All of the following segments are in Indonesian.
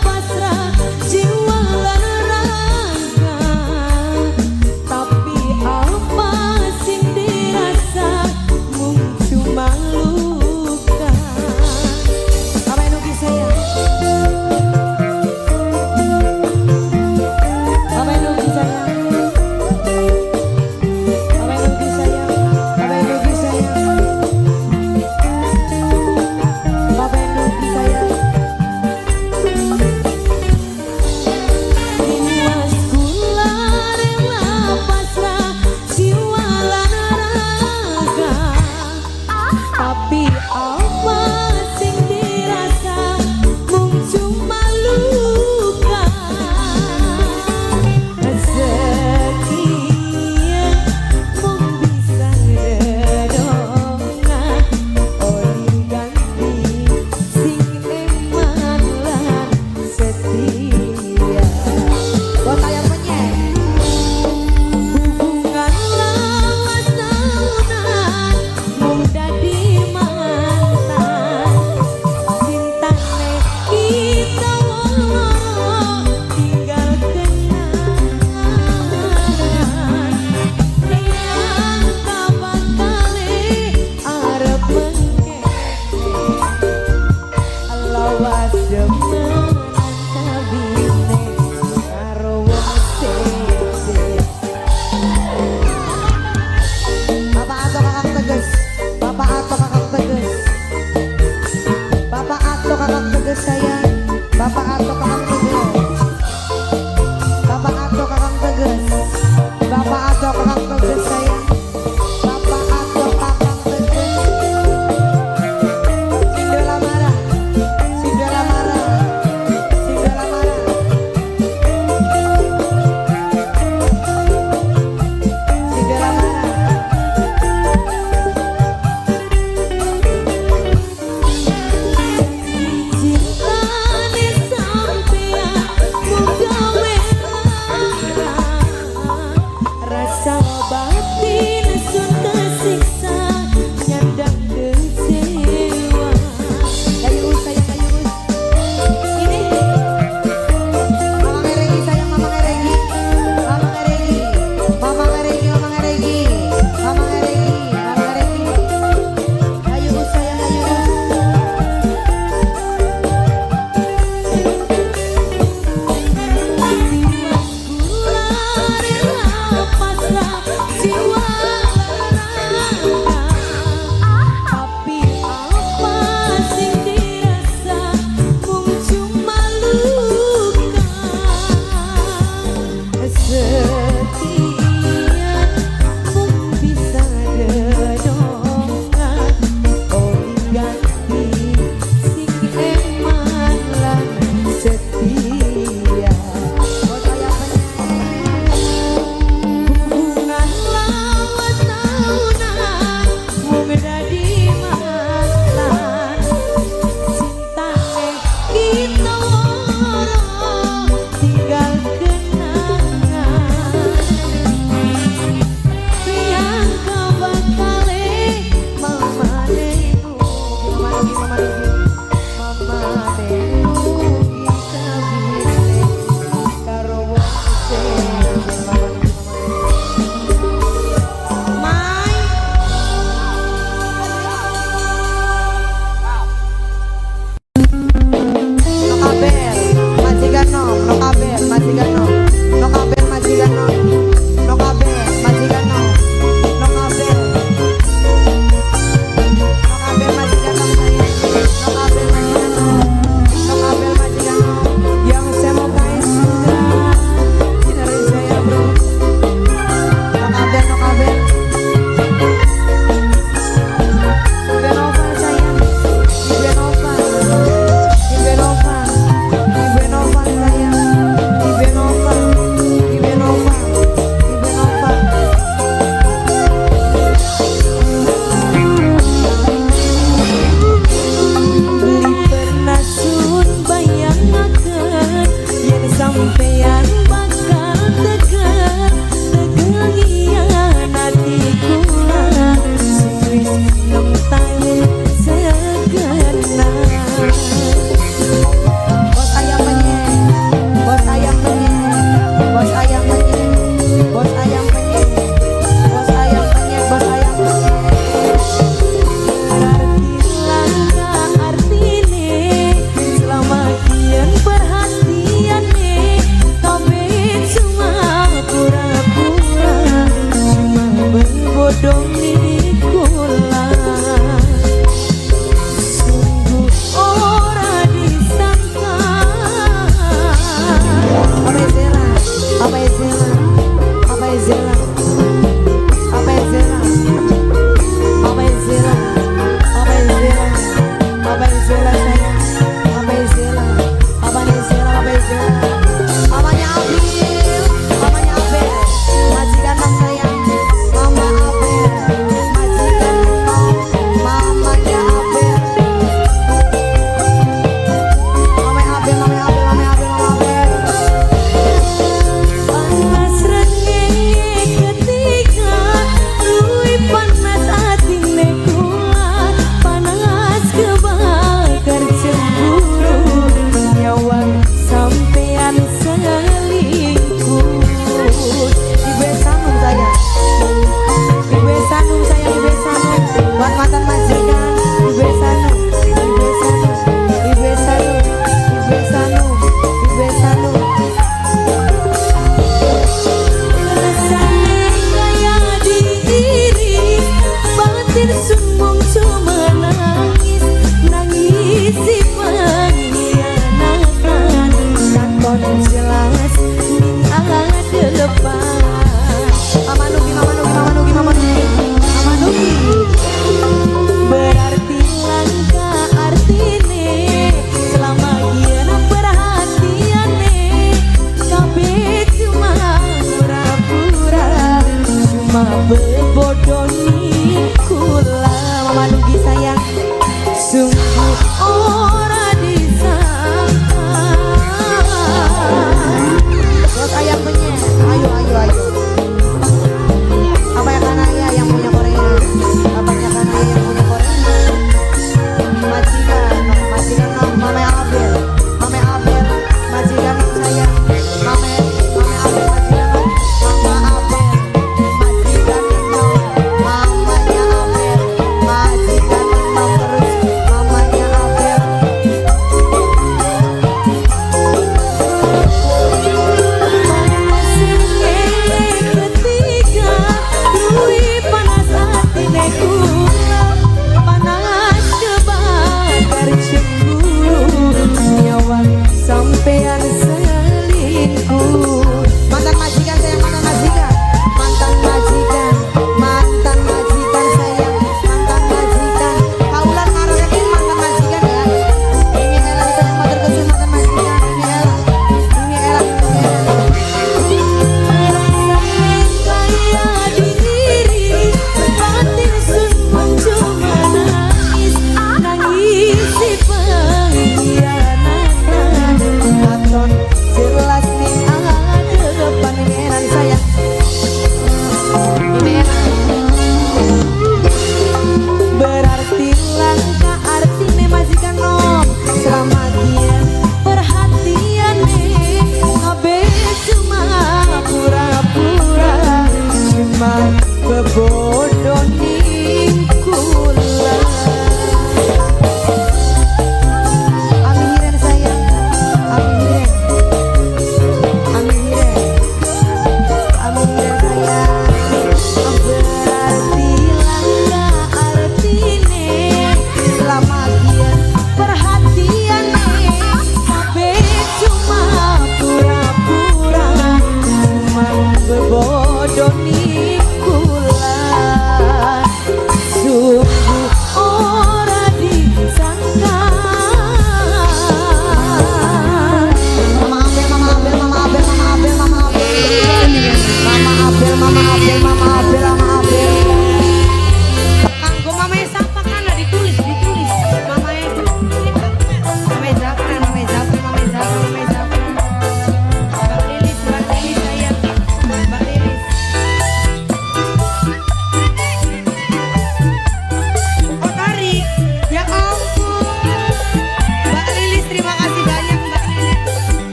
Pasrah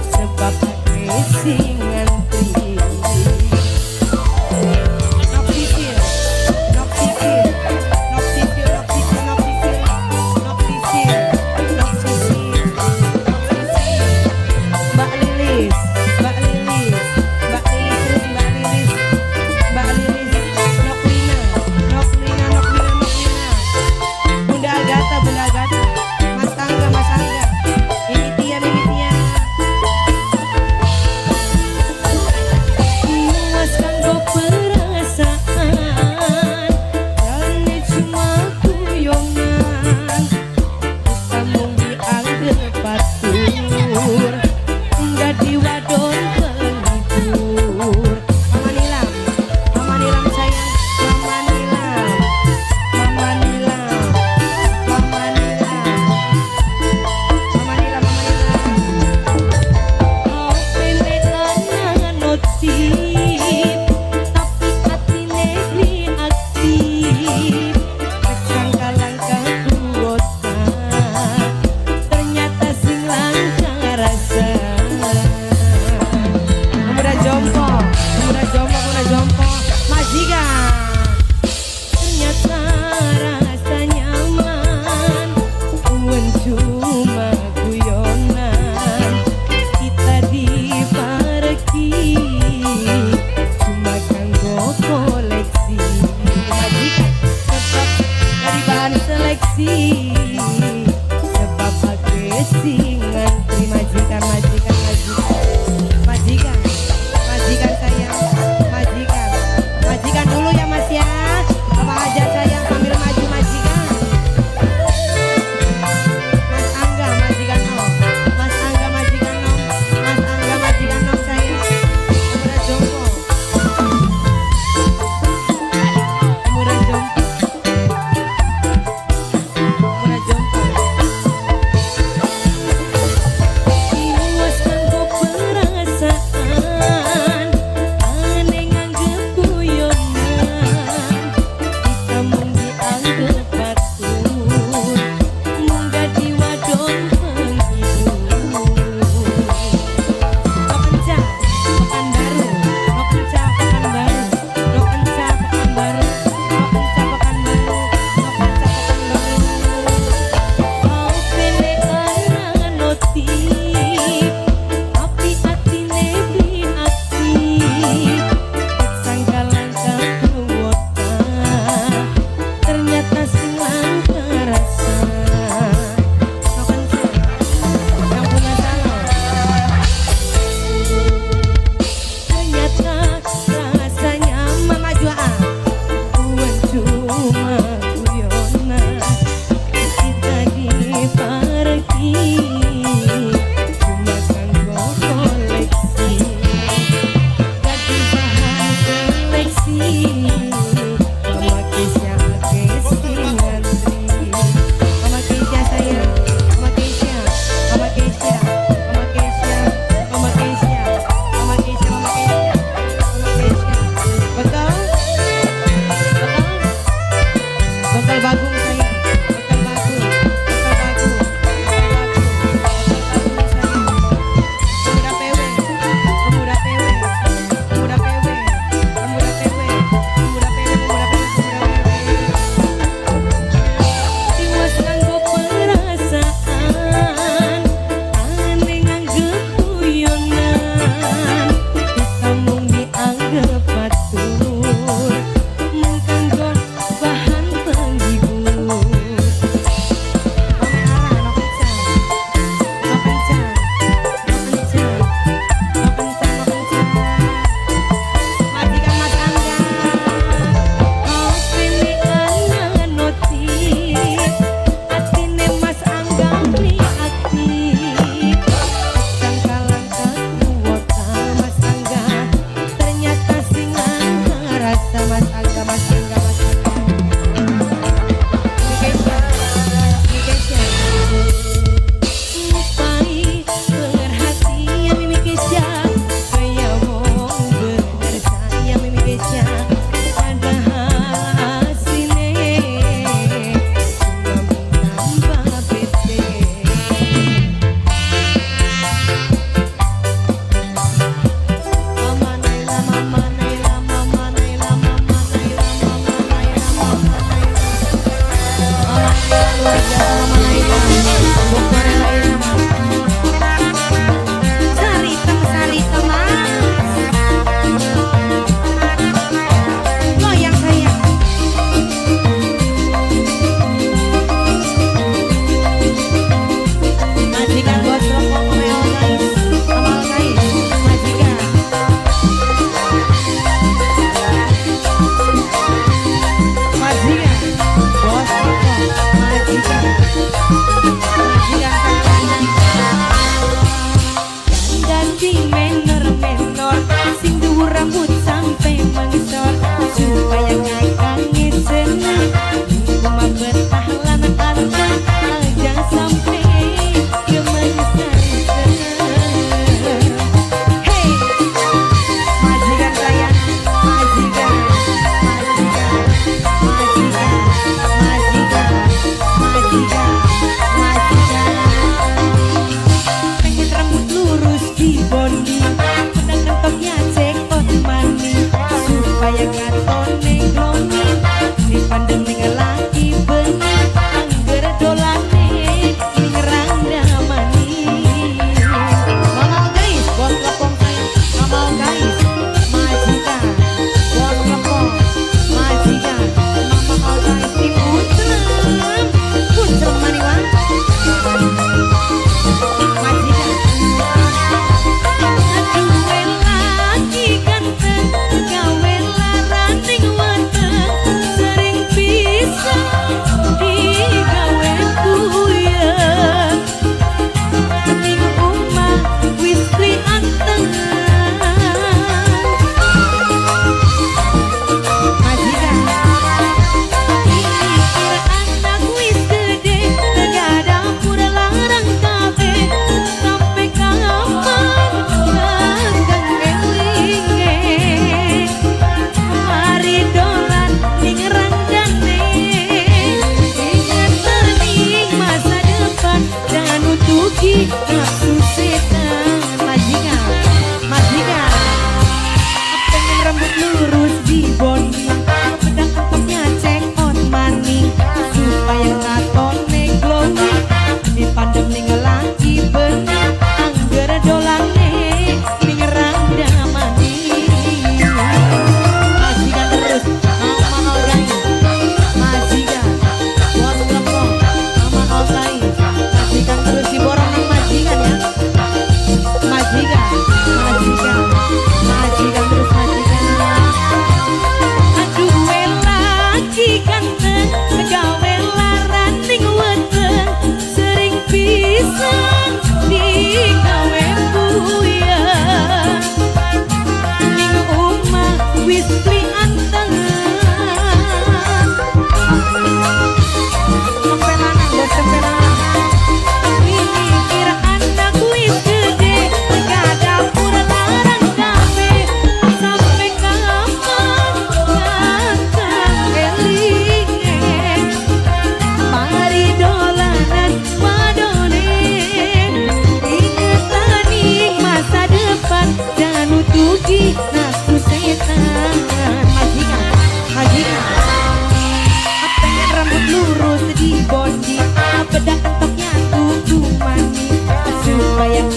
sebab racing ngantri. Nok sisil, nok sisil, nok sisil, nok sisil, nok sisil, nok sisil, nok sisil, nok sisil. Mbak Lilis, Mbak Lilis, Mbak Lilis, terus Mbak Lilis, Mbak Lilis, Nok Lina, Nok Lina, Nok Lina, Nok Lina. Bunda Agatha, Bunda Agatha, Mas Angga, Mas Angga. Ini Tia,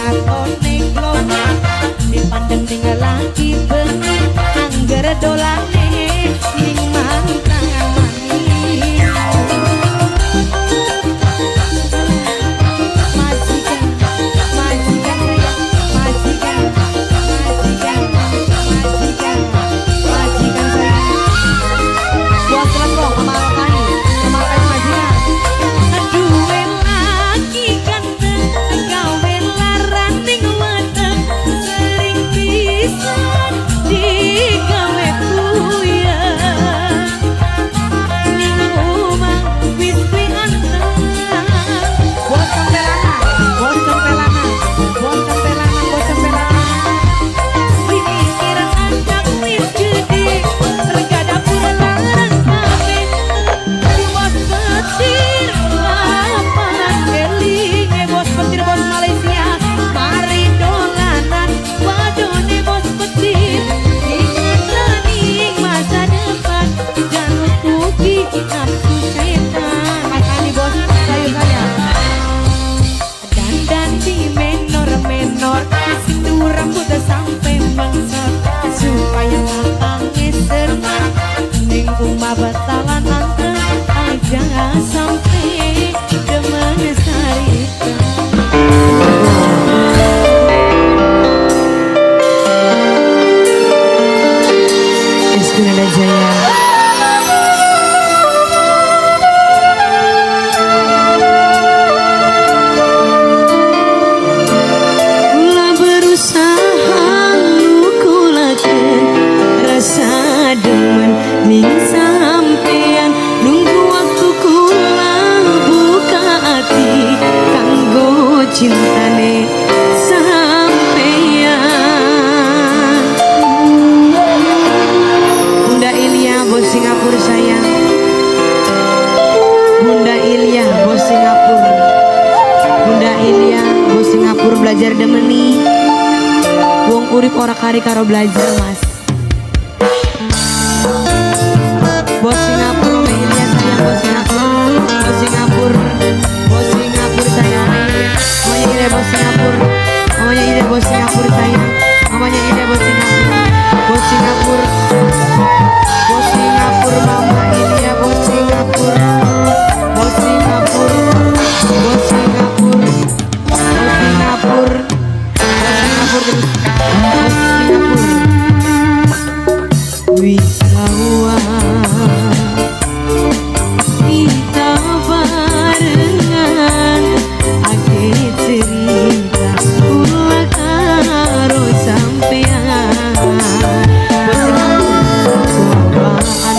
ngatone glowing dipandang tinggal lagi bening angger dolane ning mantan manis majikan majikan saya majikan majikan majikan majikan saya buat kelompok kemarokani kemarokani majikan aduh lagi ganteng gawe laran ning weteng sering pisan digawe kuyang ning omah wis kuwi anteng bocong pelana bocong pelana bocong pelana bocong pelana pikiran anak wis gede rega dapur larang kabeh bos petir lapangan kelinge bos petir bos Malaysia mari dolanan wadone bos petir ingatan masa depan jangan tuki nafsu setan makani bos sayur saya dandan di menor-menor situ rambut sampai mengsot supaya lapangnya serta ning umah batalan anteng aja sampai demen sarita Istina Jaya Kula berusaha ngukulakeun rasa demen ning sampean nunggu waktu kula buka hati kanggo cintane sampean Bunda Ilya bos Singapura sayang Bunda Ilya bos Singapura Bunda Ilya bos Singapura belajar demeni wong urip ora kari karo belajar mas bos Singapura Mbak Ilya sayang bos Singapura bos Singapura bos Singapura sayang mamanya Ida bos Singapura mamanya Ida bos Singapura sayang mamanya Ida bos Singapura bos Singapura bos Singapura mama Ilya bos Singapura bos Singapura bos Singapura bos Singapura bos Singapura Wisawa kita barengan ake cerita kula karo sampean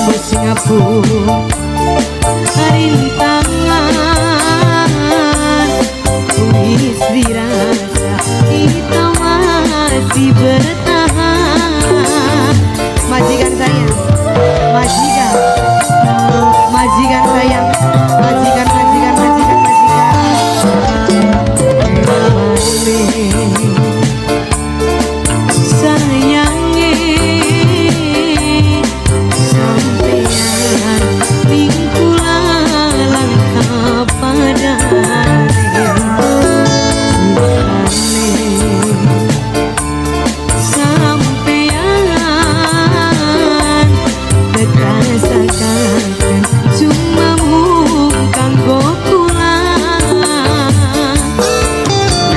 bos Singapura rintangan wis dirasa kita masih bertahan majikan sayang majikan majikan sayang majikan majikan majikan majikan sayangnya sampean ning kula langkah padane sampean rasakan cuma mungkang kula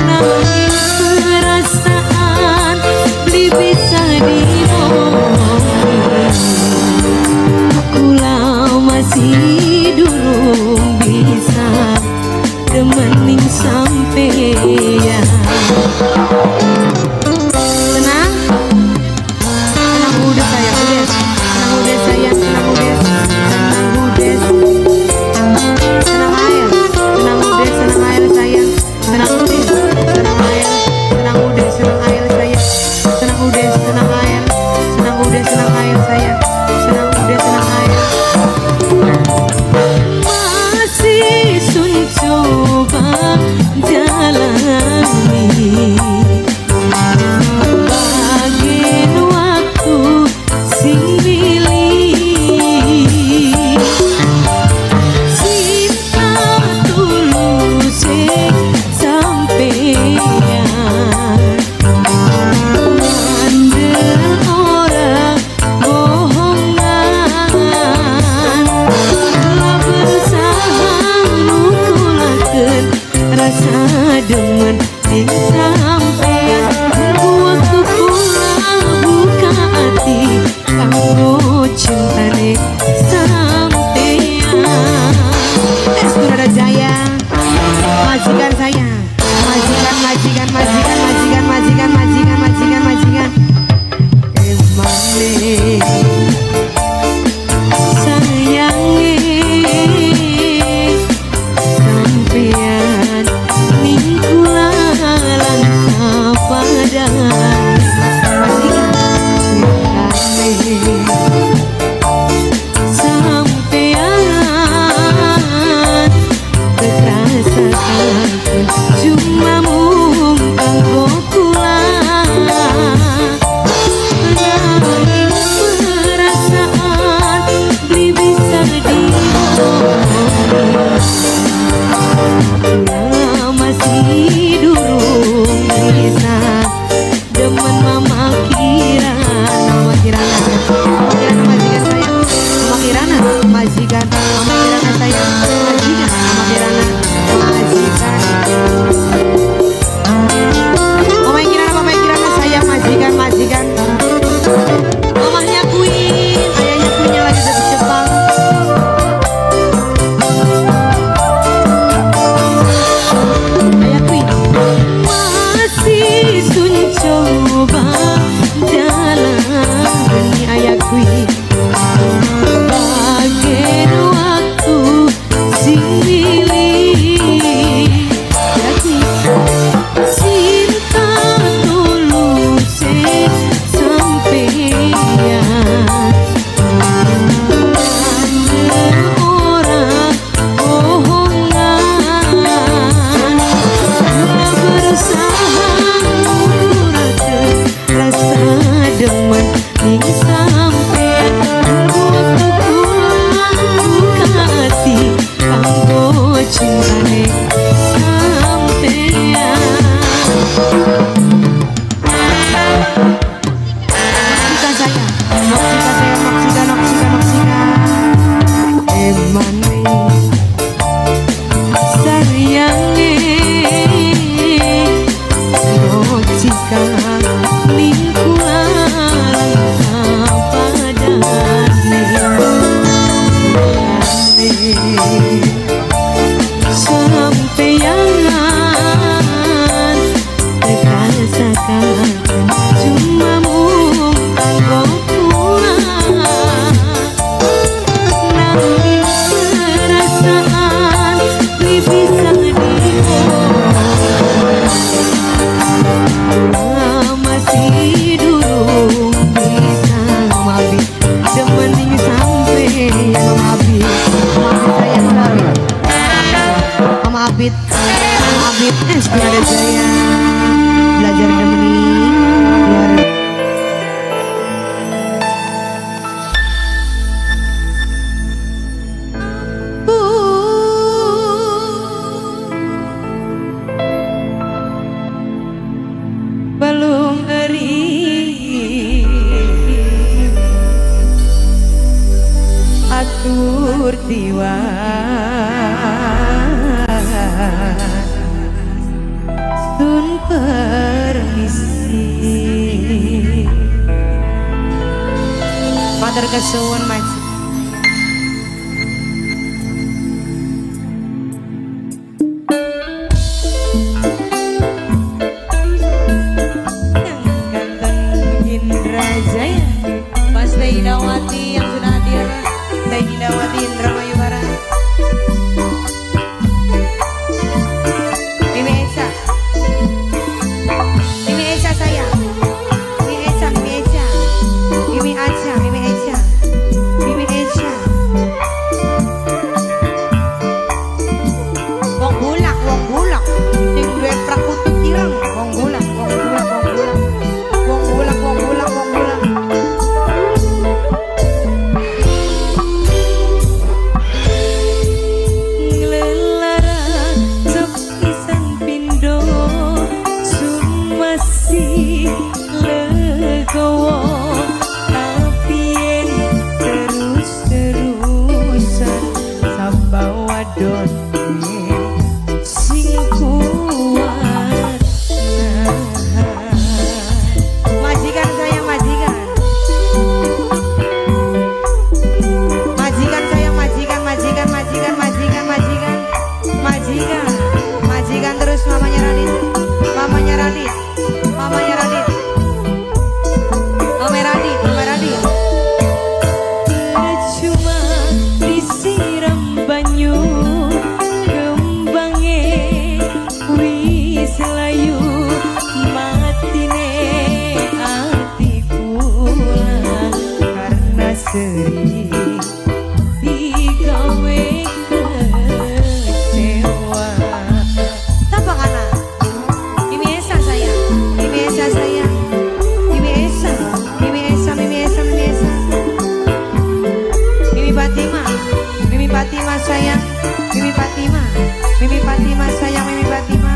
nangis perasaan beli bisa dinomong kula masih durung bisa demening sampeyan tenang tenang udah sayang udah tenang udah sayang tenang udah tenang air sayang tenang udah tenang air tenang udah senang air sayang tenang udah senang air senang udah senang air sayang senang udah senang air masih sun coba jalani bagian waktu sing milih cinta tulus sampeyan majikan, majikan, majikan, majikan, majikan, majikan. Emane sayange sampean ning kula lan kapadang majikan sampean kekerasan cuma mung kanggo kula nanging perasaan beli bisa kula masih durung bisa demen mama kirana majikan saya mama kirana majikan mama kirana saya majikan mama kirana majikan mama kirana saya majikan mamahnya Queen ayahnya Queennya lagi di Jepang ayah Queen masih sun coba jalani ayah Queen bagian waktu sing milih ya Queen cinta tulus sampeyan orang bohongan berusaha ngurat rasa demen ning sampeyan waktu kula buka hati kanggo cintane sampeyan emane sayange jika lingkungan padane sampeyan rasakan cuma mung kanggo kula nanging perasaan beli bisa masih durung bisa mabi demening sampe Mama Abid saya Mama Abid Inspirasi saya belajar demening luar belum eri atur tiwa sun permisi matur kesuwun Mas Mas Dainawati yang sudah hadir Dainawati Indramayu Barat Mimi Esa sayang Mimi Esa wong bulak sing duwe prakutu kirang wong bulak majikan terus mamanya Rani Radit, mamanya Radit, Mama Radit, Mama Radit. Cuma disiram banyu kembange wis layu matine atiku karena sering digawe kecewa. Tapa kana? Mimi Esa sayang, Mimi Esa sayang, Mimi Esa, Mimi Esa, Mimi Esa, Mimi Esa. Mimi Fatima, Mimi Fatima sayang, Mimi Fatima, Mimi Fatima sayang, Mimi Fatima,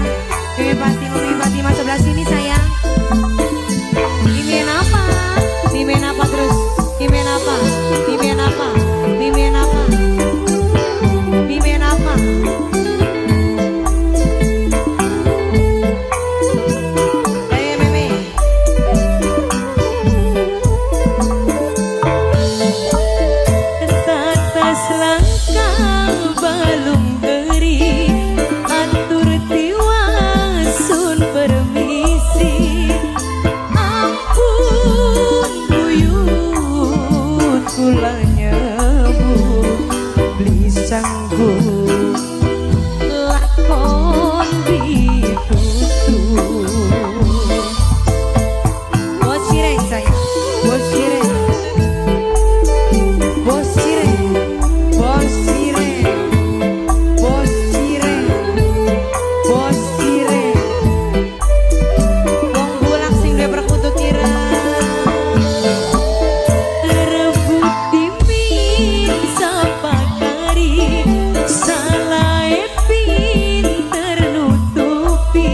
Mimi Fatima, Mimi Fatima sebelah sini sayang. Mimin apa? Mimin apa terus? Mimin apa? Mimin apa? Mimin apa? Mimin apa? Ayo Mimi. Tatas langkah balung geri atur tiwasun permisi. Ampun buyut kula nyebu beli sanggup lakon ditutup. Bos Cireng sayang, Bos Cireng, Bos Cireng, Bos Cireng, Bos Cireng, Bos Cireng. Wong bulak sing duwe perkutut ireng. Rebut dimin sapakari salahe pinter nutupi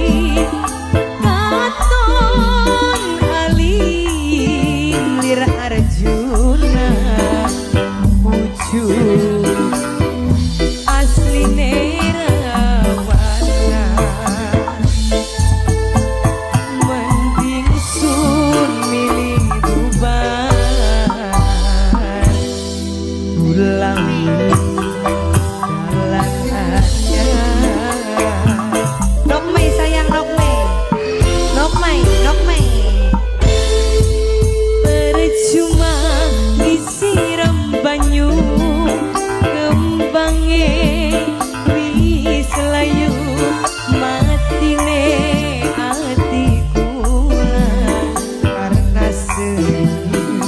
katon alim lir Arjuna wujud asline rawana mending sun milih bubar ulang jalanannya. Nokmei sayang, Nokmei, Nokmei, Nokmei. Percuma disiram banyu kembange wis layu matine atiku karena sedih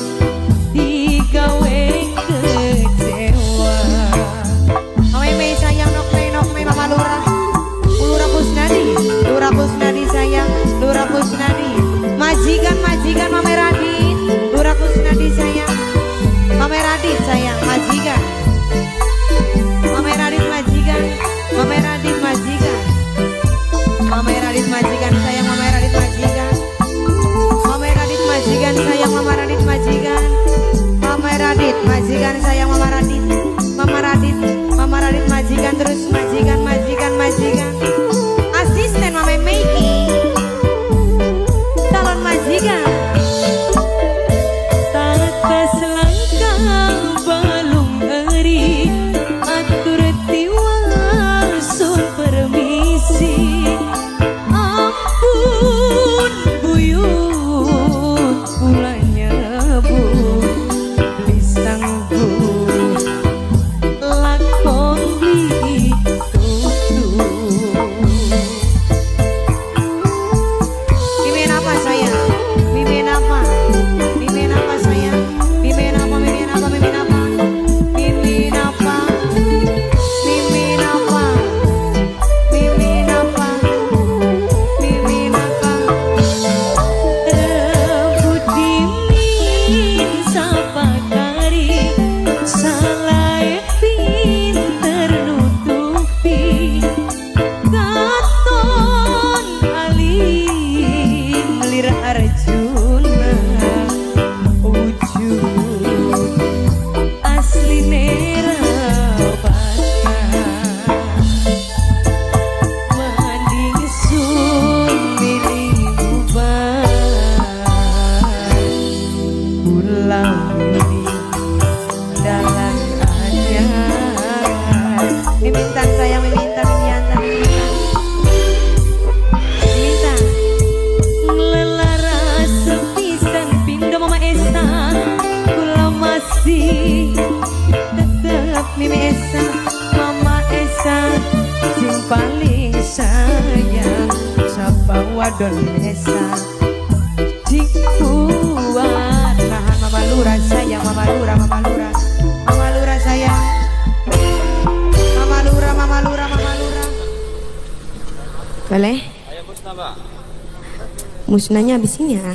digawe kecewa. Mama Mei sayang, Nokmei, Nokmei, Mama Lurah, Lurah Kusnadi, Lurah Kusnadi sayang, Lurah Kusnadi. Majikan, majikan Mama Radit, Lurah Kusnadi sayang, Mama Radit sayang, majikan, Mama Radit majikan, Mama Radit majikan, Mama Radit majikan sayang, Mama Radit majikan, Mama Radit majikan sayang, Mama Radit majikan, Mama Radit majikan sayang, Mama Radit, Mama Radit, Mama Radit majikan terus majikan, majikan, majikan. Asisten Mama Meiki, calon majikan. sayang sapa wadon desa dibuat nahan mama lurah sayang mama lurah mama lurah mama lurah sayang mama lurah mama lurah mama lurah boleh Ayo musnah mbak. musnahnya habis ini ya.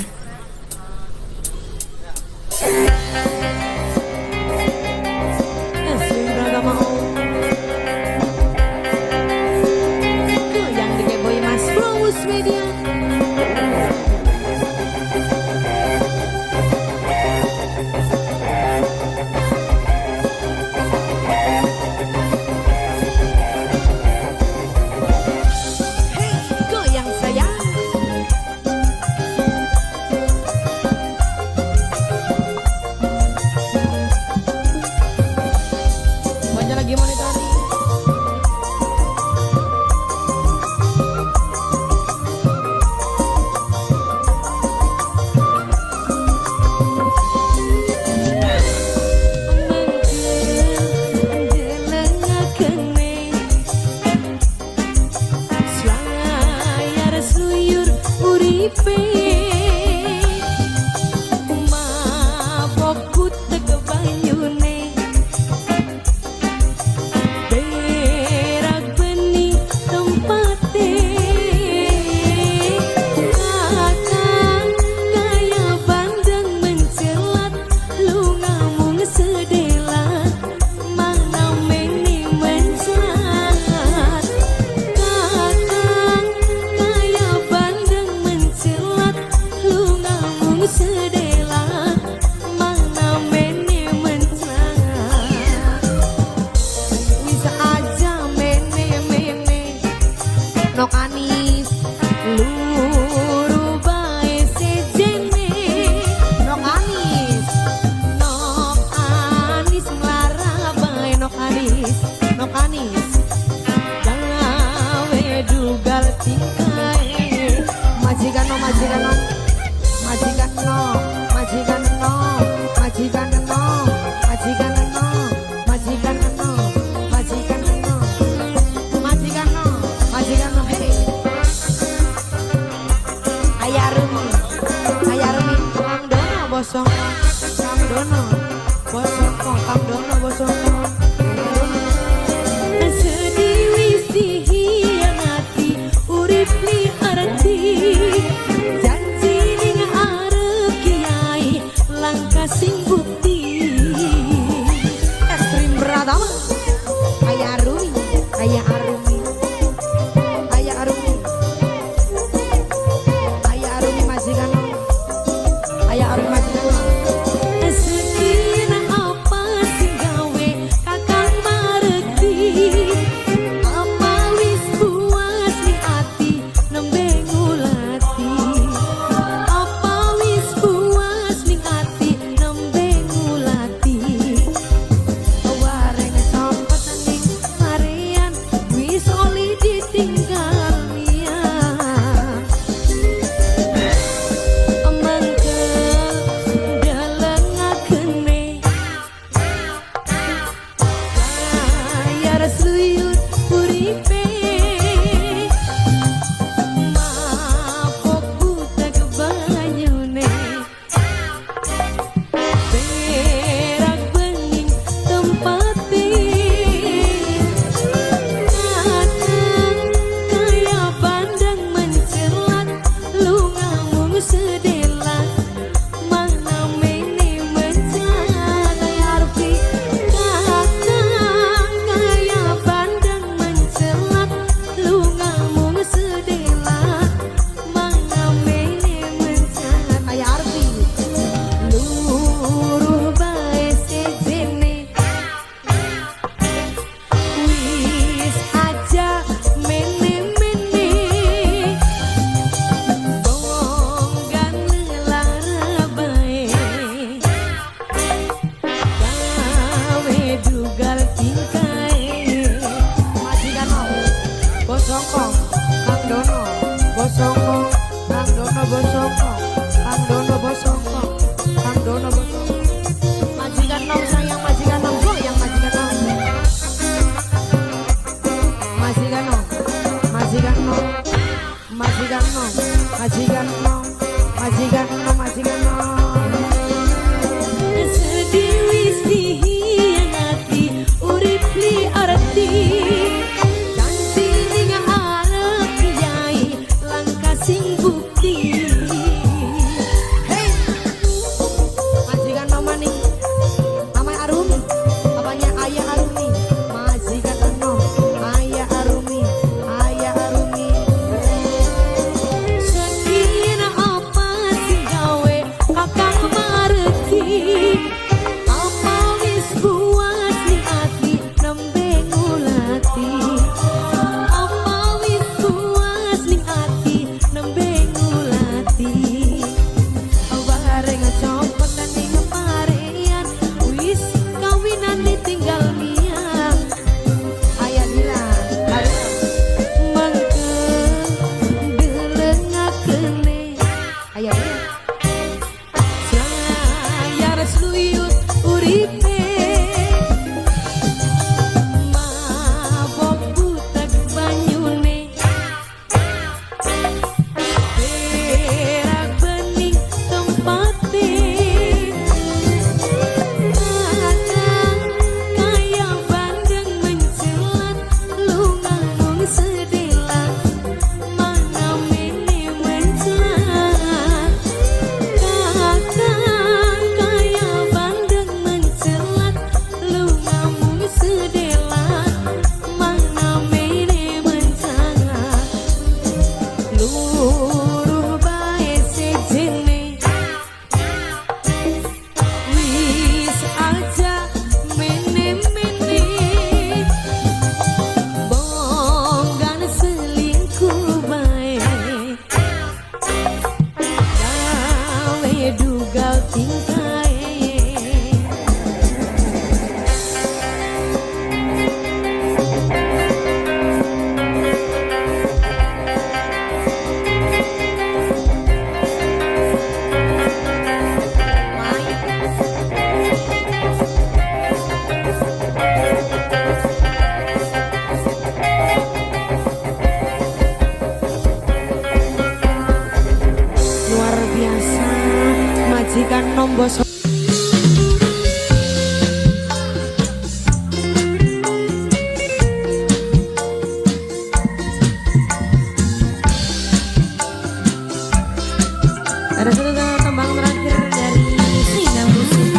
Majikan majikan nom majikan nom. Sedih wis dihianati urip li arti janji ning arep kiai langkah sing bukti. Hey, majikan mama nih, namanya Arumi, bapaknya Ayah Arumi, majikan nom, Ayah Arumi, Ayah Arumi. Sedih apa sing gawe kakang mareki apa wis puas ning ati nembe ngulati apa wis puas ning ati nembe ngulati Bareng copot dan ning parean, wis kawinan ditinggal miang Ayah bilang, mangke delengakene Ayah bilang. sayar sluyut uripe mabok butek banyune perak bening tempate kaya bandeng mencelat lungangung sedela mana mene mencelat kakang kaya bandeng mencelat lungangung sedela mana mene mencelat luruh bae sejene wis aja mene-mene bonggan selingkuh bae gawe dugal tingkae. Luar biasa, majikan nom bos. Ada satu tembang terakhir dari Sina Musik.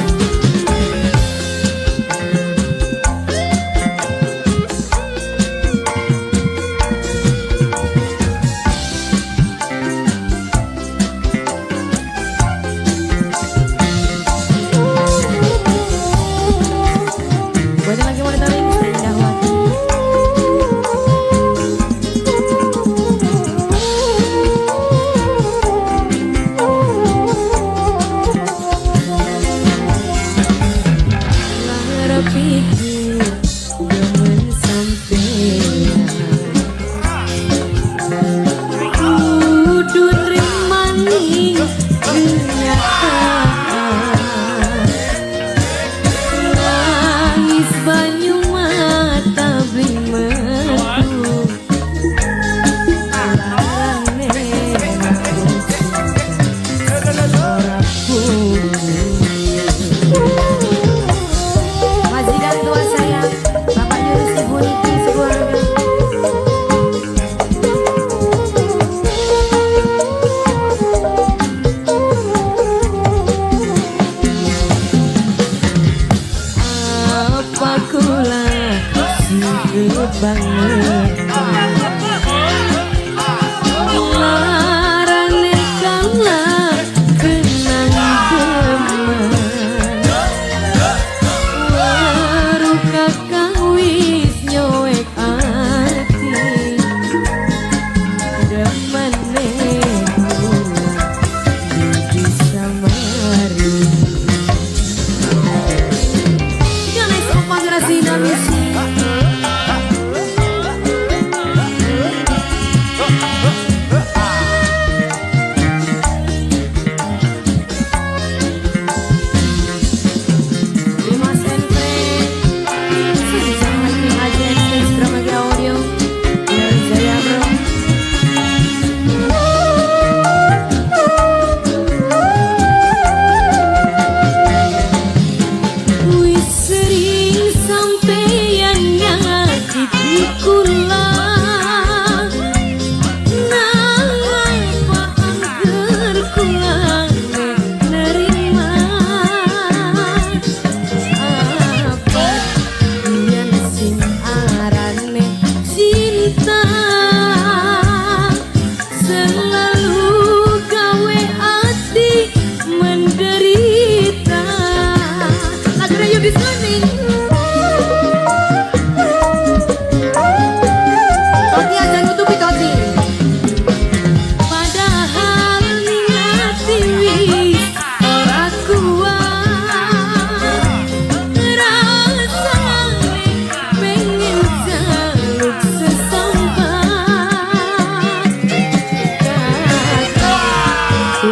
Buat yang lagi monitoring Indah Wati. Lara pikir demen sampean kudu nrimani kenyataan nangis banyu mata blimetu larane Majikan tua saya, Bapak Yunus Ibu Niki sekeluarga.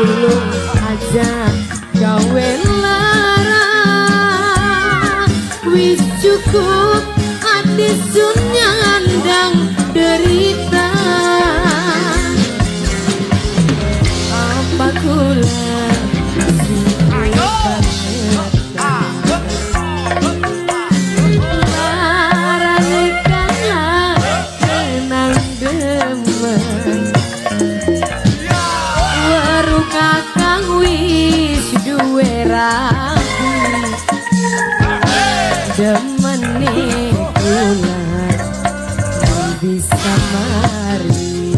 tulung aja gawe lara wis cukup ati sun nyandang derita apa kula sing larane kalah kenang demen weru kakang wis duwe rapi demene kula bisa mari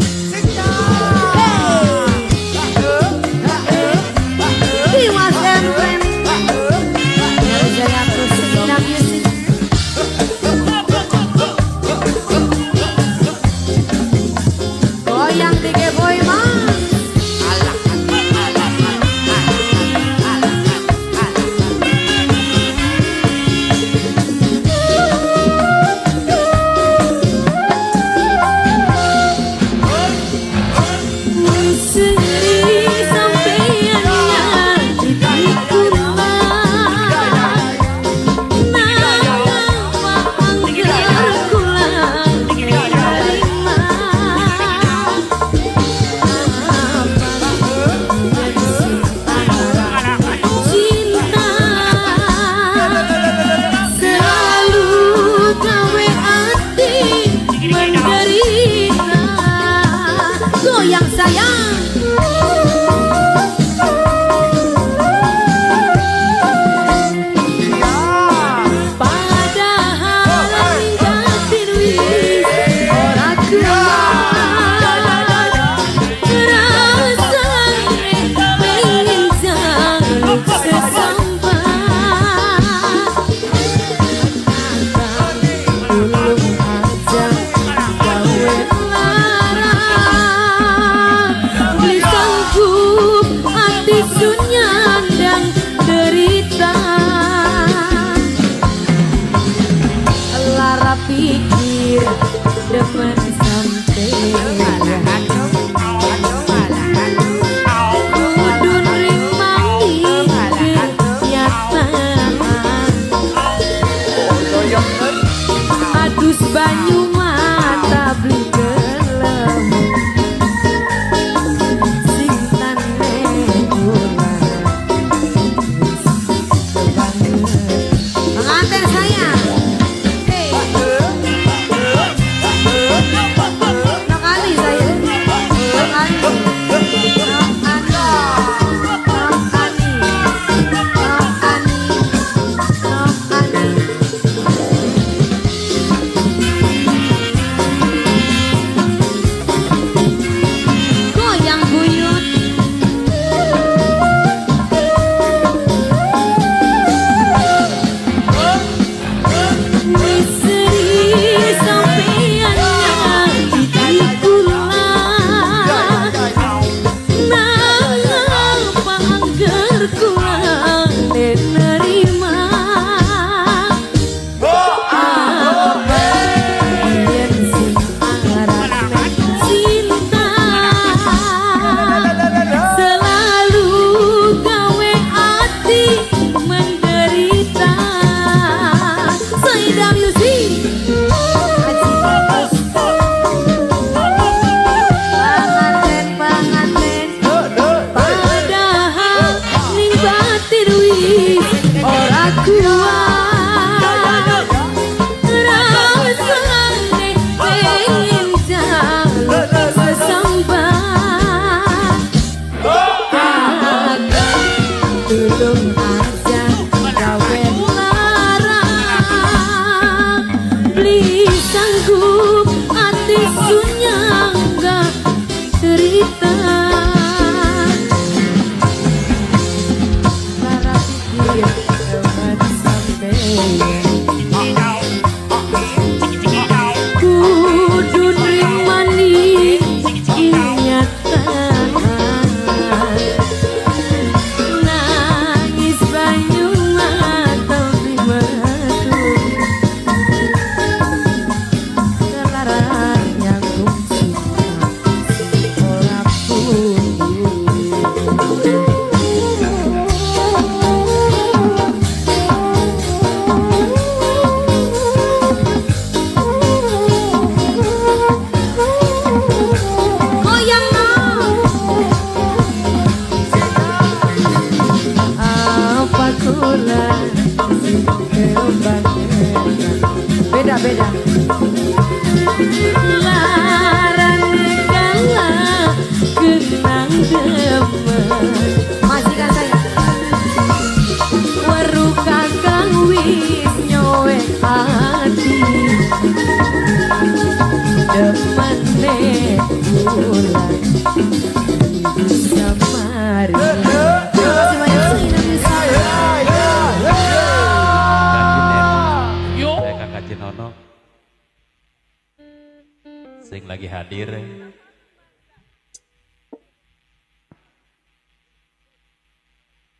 lagi hadir.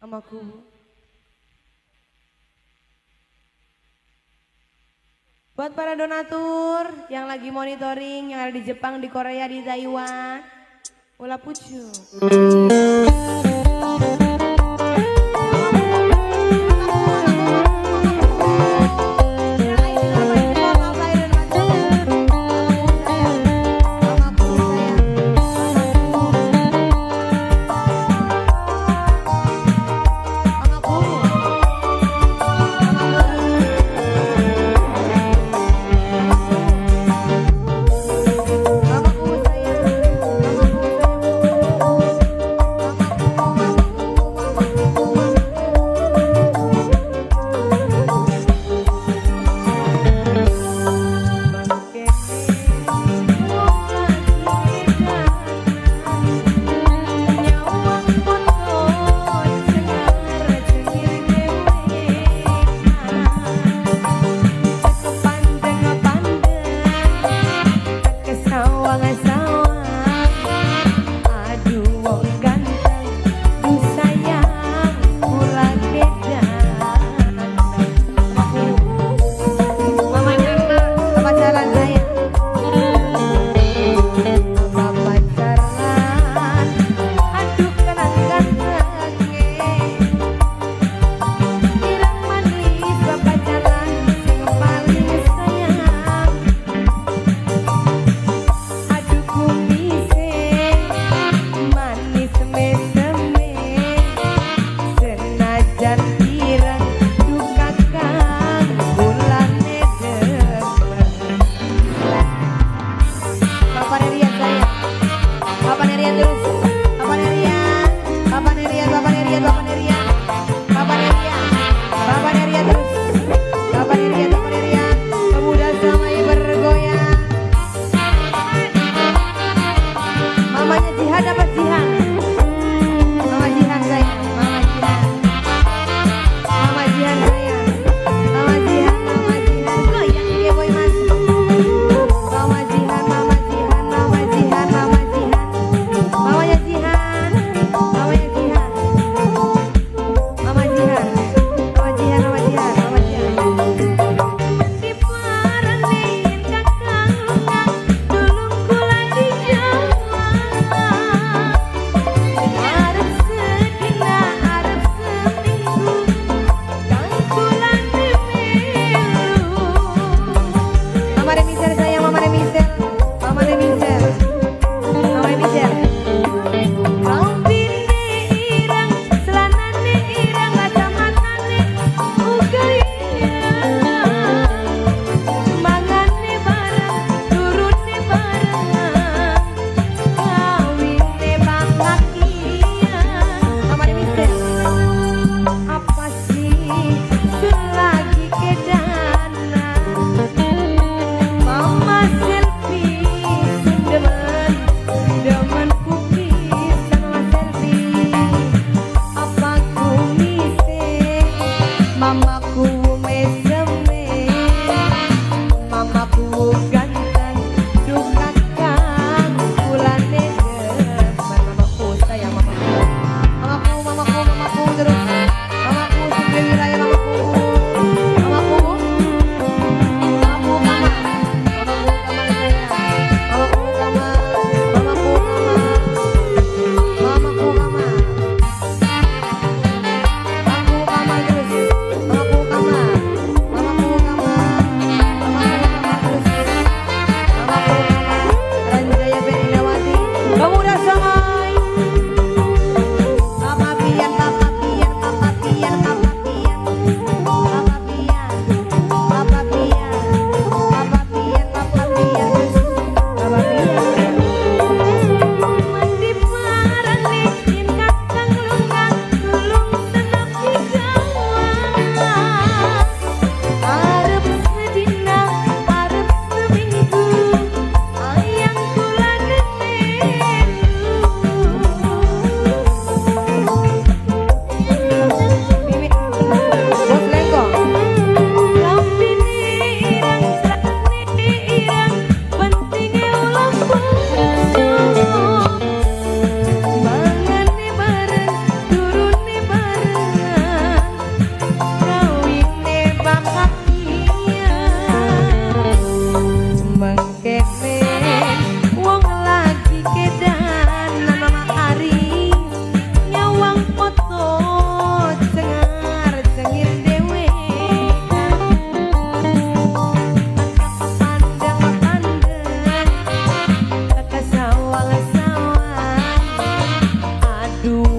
Amaku. Buat para donatur yang lagi monitoring, yang ada di Jepang, di Korea, di Taiwan, ulah pucu. Mamaku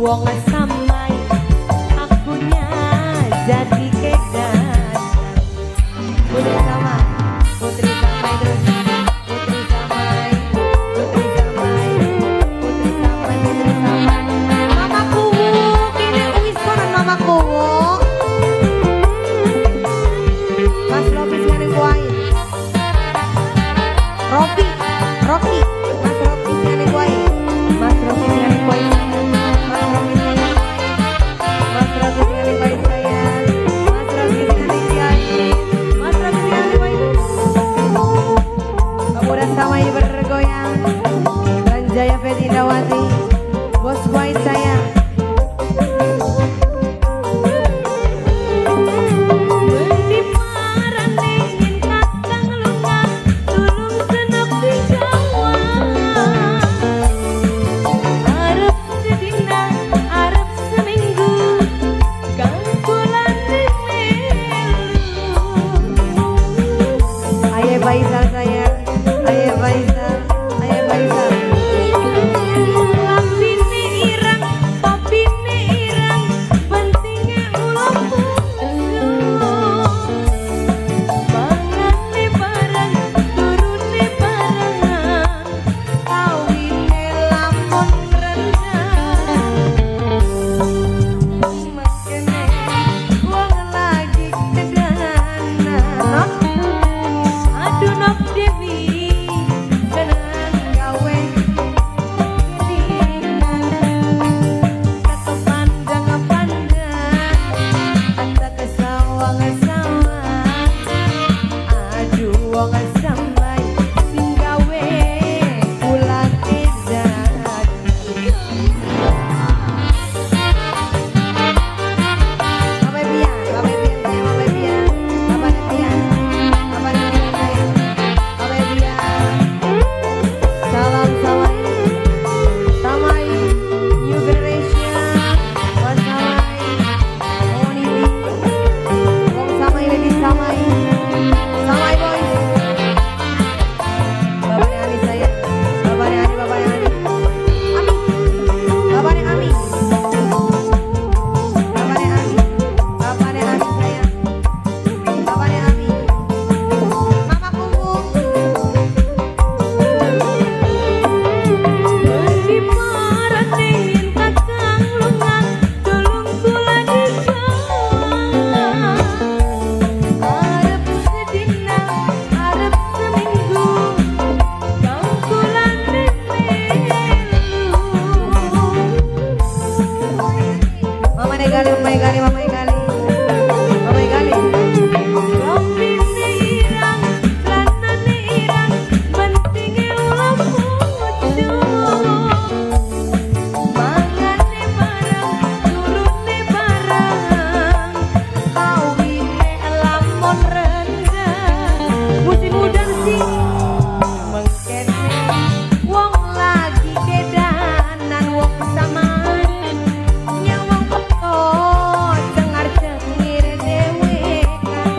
wong samai akunya jadi kedan. Putri samai, putri samai terus. Putri samai, putri samai, putri samai, putri samai. Mamaku, kini wis koran mamaku. Mas Robi sekarang kuain. Robi, Robi, Mas Robi sekarang kuain. Mas Robi sekarang kuain. Mas Robi sekarang kuain. Mas Robi sekarang kuain saya. Mas Robi sekarang kuain. Mas Robi sekarang kuain. Pemuda sama ini bergoyang. Ranjaya Fetindawati, bos kuain saya. Faisal saya, ayah Faisal, ayah Faisal. Lapine irang, papine irang, pentingnya ulang mangane barang, turune barang, kawine lamun rendah. Makene wong lagi kedanan. Aduh nok Dewi senang gawe kedingan kata pandang-pandang anda kesawang-sawang. Aduh wong sampai sing gawe pulang edan. Bapak Bian, Bapak Bian saya, Bapak Bian, Bapak Bian, Bapak Bian. Salam samai, samai New Generation, Mas samai, Onidi, Wong samai lagi samai, samai boys. Bapaknya Ami saya, bapaknya Ami, bapaknya Ami, Ami, bapaknya Ami, bapaknya Ami, bapaknya Ami saya, bapaknya Ami, Mama Kuku. Mama Negali, Mama Negali, Mama Negali, Mama Negali. Rompine irang, celanane irang, pentingnya ulang pucuk. Mangane barang, turune barang, kawine lamun rendah. Musim udan sih mengkene wong lagi kedanan wong samai. Nyawang beto cengar-cengir dewekan.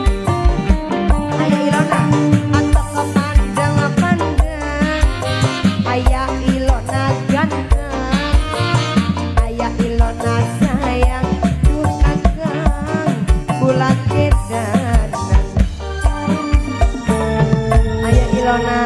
Ayah Ilona atau kepandang-pandang. Ayah Ilona ganteng, ayah Ilona sayang kuragang bulan kedanan. Ayah Ilona.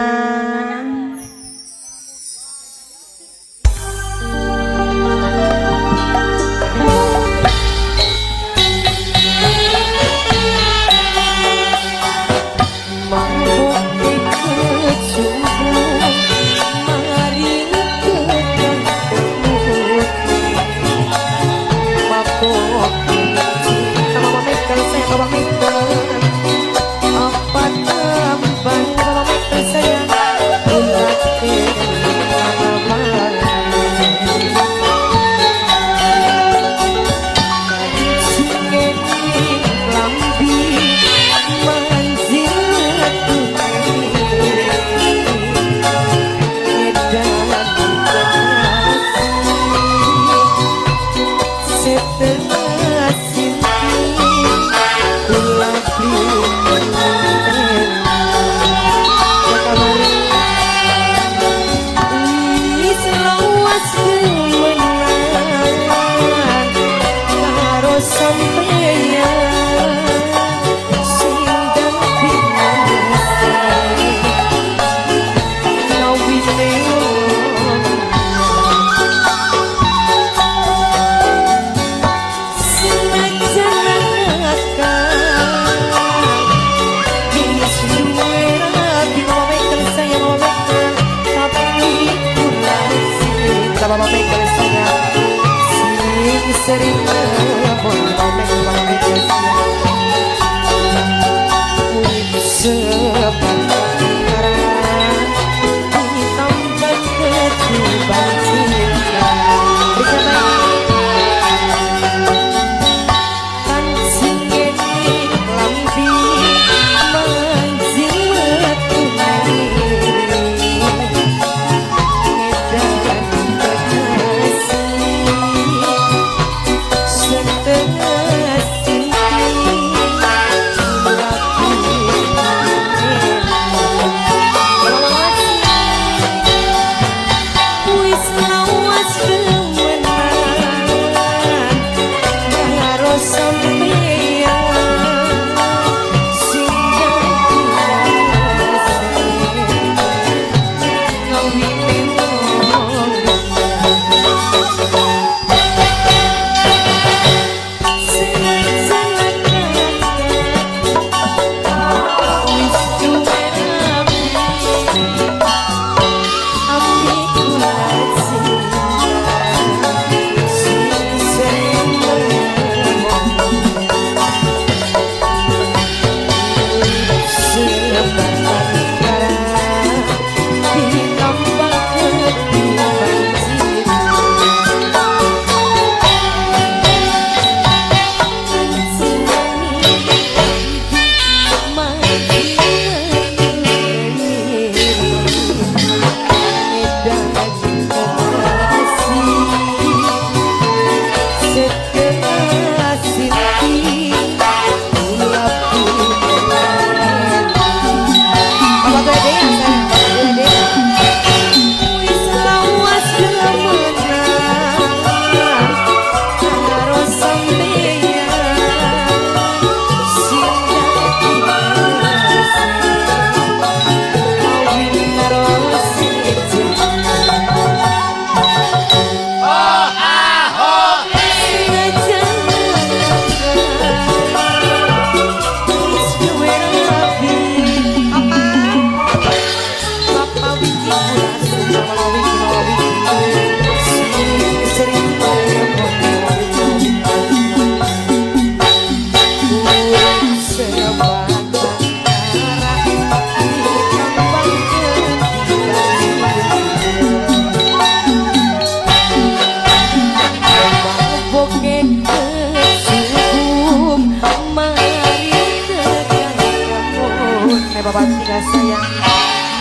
sering telepon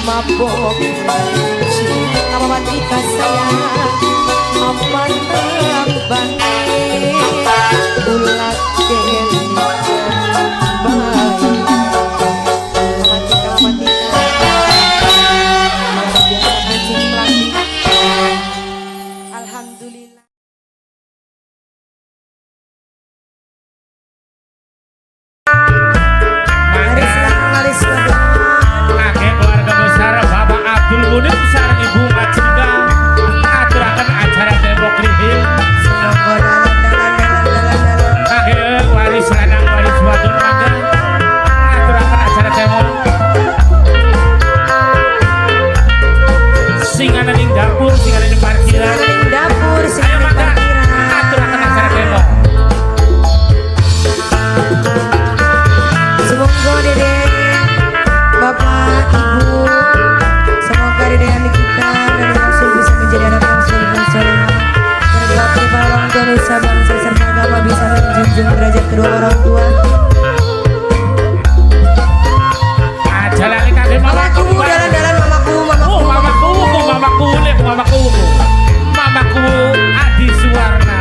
mabok cinta wanita sayang apa terbang ulat keliatan baik romantika luar biasa kucing pelatih alhamdulillah. Sarang Ibu Macinda ngaturaken acara tembok rihil akhir waris lanang waris wadon mangga ngaturaken acara tembok singanan ing dapur singanan ing parkiran ayo mangga ngaturaken acara tembok semoga dede bapak ibu dengan kita dan langsung bisa menjadi anak yang soleh dan soleha. Berbakti pada orang tua nusa bangsa serta agama bisa menjunjung derajat kedua orang tua. Jalani kakek mamaku dalan mamaku Adi Suwarna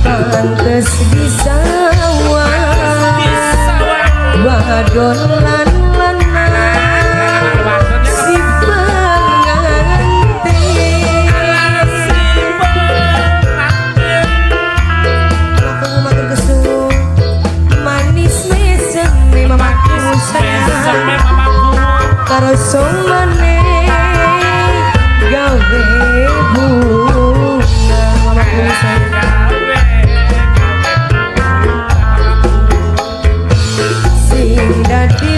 pantes di sawah wadon lan karo mane gawe bunga mamaku sayang sing dadi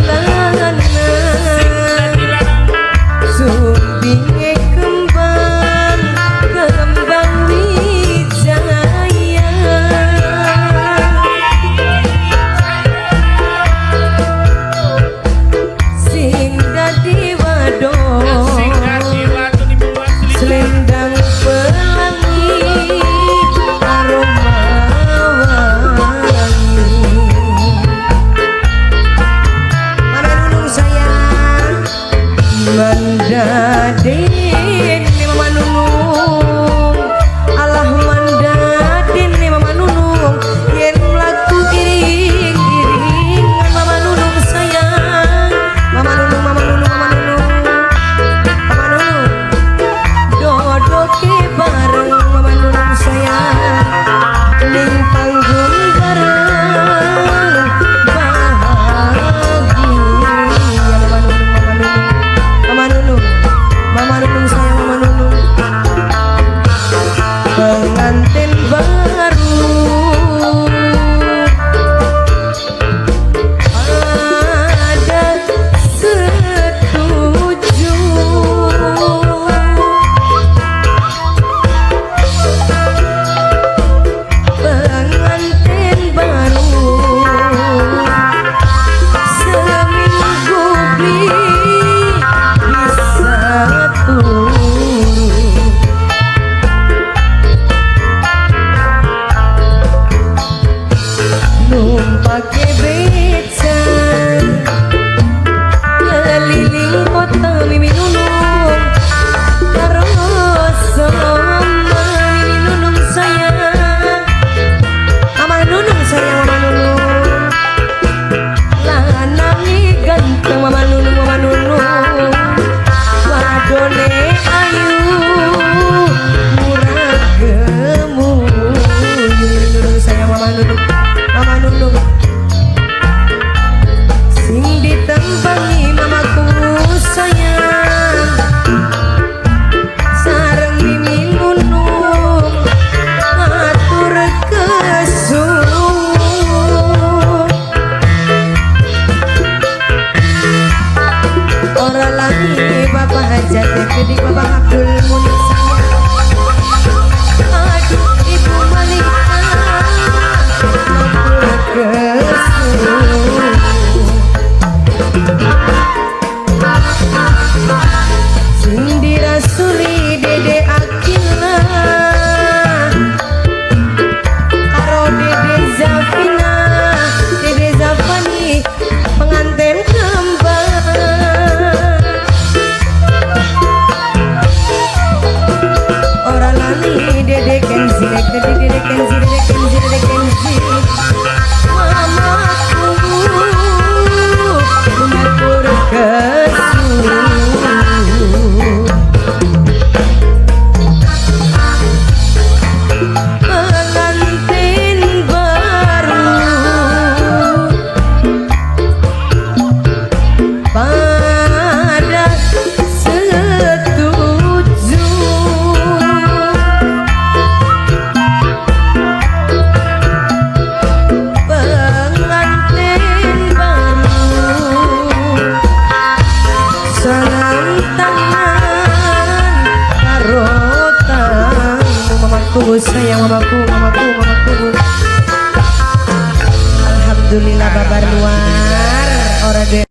pengantin baru pada setuju pengantin baru seminggu bisa turun numpake beca keliling kota mimi nunung terus sama mimi nunung sayang mama nunung sayang mama nunung lanangi ganteng mama nunung wadone ayu murah gemu mimi nunung sayang mama nunung sing ditempangi mamaku sayang sareng mimi nunung atur kesuwun ora lagi bapak hajat gede bapak Abdul Munik sayang aduh ibu Malika Sindi Rasuli Dede Akila karo Dede Zafina Dede Zafani pengantin kembar ora lali Dede Kenzi Dede Kenzi pengantin baru pada setuju pengantin baru salam tangan karo tangan mamaku sayang mamaku alhamdulillah babar luar ora